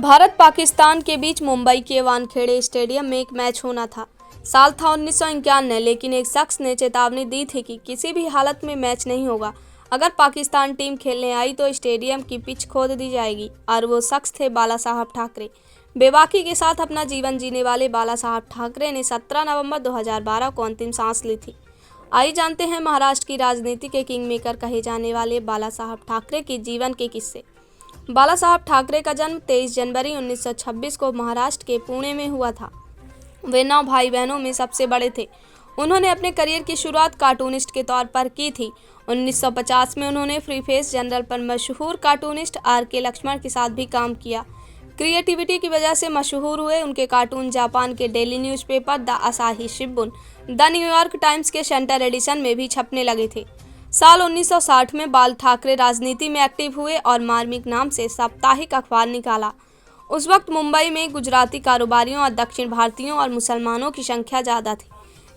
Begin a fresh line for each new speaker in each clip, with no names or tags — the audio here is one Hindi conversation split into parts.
भारत पाकिस्तान के बीच मुंबई के वानखेड़े स्टेडियम में एक मैच होना था। साल था 1991, लेकिन एक शख्स ने चेतावनी दी थी कि किसी भी हालत में मैच नहीं होगा। अगर पाकिस्तान टीम खेलने आई तो स्टेडियम की पिच खोद दी जाएगी। और वो शख्स थे बाला साहब ठाकरे। बेबाकी के साथ अपना जीवन जीने वाले बाला साहब ठाकरे ने 17 नवंबर 2012 को अंतिम सांस ली थी। आइए जानते हैं महाराष्ट्र की राजनीति के किंग मेकर कहे जाने वाले बाला साहब ठाकरे के जीवन के किस्से। बाला साहब ठाकरे का जन्म 23 जनवरी 1926 को महाराष्ट्र के पुणे में हुआ था। वे 9 भाई बहनों में सबसे बड़े थे। उन्होंने अपने करियर की शुरुआत कार्टूनिस्ट के तौर पर की थी। 1950 में उन्होंने फ्री फेस जनरल पर मशहूर कार्टूनिस्ट R.K. लक्ष्मण के साथ भी काम किया। क्रिएटिविटी की वजह से मशहूर हुए उनके कार्टून जापान के डेली न्यूज़पेपर द असाही शिंबुन, द न्यूयॉर्क टाइम्स के सेंटर एडिशन में भी छपने लगे थे। साल 1960 में बाल ठाकरे राजनीति में एक्टिव हुए और मार्मिक नाम से साप्ताहिक अखबार निकाला। उस वक्त मुंबई में गुजराती कारोबारियों और दक्षिण भारतीयों और मुसलमानों की संख्या ज़्यादा थी,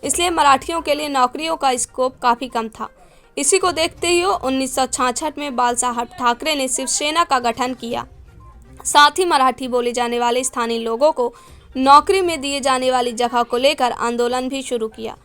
इसलिए मराठियों के लिए नौकरियों का स्कोप काफ़ी कम था। इसी को देखते हुए 1966 में बाल साहब ठाकरे ने शिवसेना का गठन किया। साथ ही मराठी बोले जाने वाले स्थानीय लोगों को नौकरी में दिए जाने वाली जगह को लेकर आंदोलन भी शुरू किया।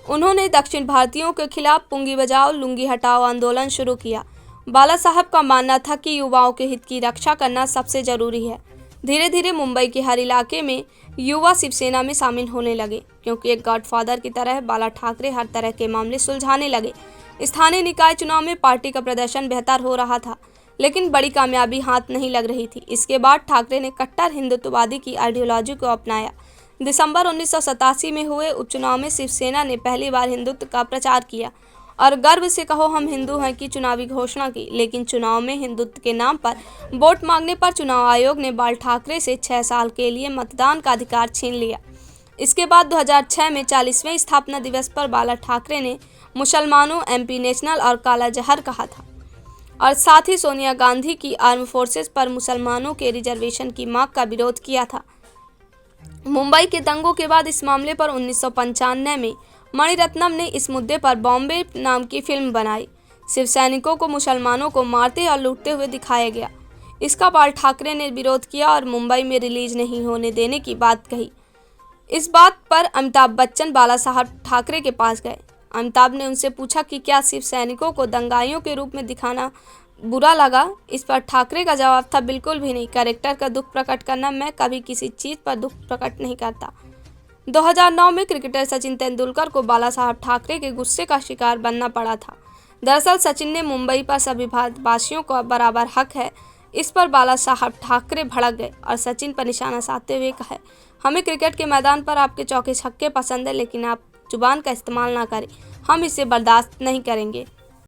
उन्होंने दक्षिण भारतीयों के खिलाफ पुंगी बजाओ लुंगी हटाओ आंदोलन शुरू किया। बाला साहब का मानना था कि युवाओं के हित की रक्षा करना सबसे जरूरी है। धीरे धीरे मुंबई के हर इलाके में युवा शिवसेना में शामिल होने लगे, क्योंकि एक गॉडफादर की तरह बाला ठाकरे हर तरह के मामले सुलझाने लगे। स्थानीय निकाय चुनाव में पार्टी का प्रदर्शन बेहतर हो रहा था, लेकिन बड़ी कामयाबी हाथ नहीं लग रही थी। इसके बाद ठाकरे ने कट्टर हिंदुत्ववादी की आइडियोलॉजी को अपनाया। दिसंबर 1987 में हुए उपचुनाव में शिवसेना ने पहली बार हिंदुत्व का प्रचार किया और गर्व से कहो हम हिंदू हैं की चुनावी घोषणा की। लेकिन चुनाव में हिंदुत्व के नाम पर वोट मांगने पर चुनाव आयोग ने बाल ठाकरे से 6 साल के लिए मतदान का अधिकार छीन लिया। इसके बाद 2006 में 40वें स्थापना दिवस पर बाला ठाकरे ने मुसलमानों, MP नेशनल और काला जहर कहा था और साथ ही सोनिया गांधी की आर्म फोर्सेस पर मुसलमानों के रिजर्वेशन की मांग का विरोध किया था। मुंबई के दंगों के बाद इस मामले पर 1995 में मणिरत्नम ने इस मुद्दे पर बॉम्बे नाम की फिल्म बनाई। शिव सैनिकों को मुसलमानों को मारते और लूटते हुए दिखाया गया। इसका बाल ठाकरे ने विरोध किया और मुंबई में रिलीज नहीं होने देने की बात कही। इस बात पर अमिताभ बच्चन बाला साहब ठाकरे के पास गए। अमिताभ ने उनसे पूछा कि क्या शिव सैनिकों को दंगाइयों के रूप में दिखाना बुरा लगा। इस पर ठाकरे का जवाब था, बिल्कुल भी नहीं। कैरेक्टर का दुख प्रकट करना, मैं कभी किसी चीज़ पर दुख प्रकट नहीं करता। 2009 में क्रिकेटर सचिन तेंदुलकर को बाला साहब ठाकरे के गुस्से का शिकार बनना पड़ा था। दरअसल सचिन ने मुंबई पर सभी भारतवासियों का बराबर हक है, इस पर बाला साहब ठाकरे भड़क गए और सचिन पर निशाना साधते हुए कहा, हमें क्रिकेट के मैदान पर आपके चौके छक्के पसंद है, लेकिन आप जुबान का इस्तेमाल ना करें, हम इसे बर्दाश्त नहीं करेंगे।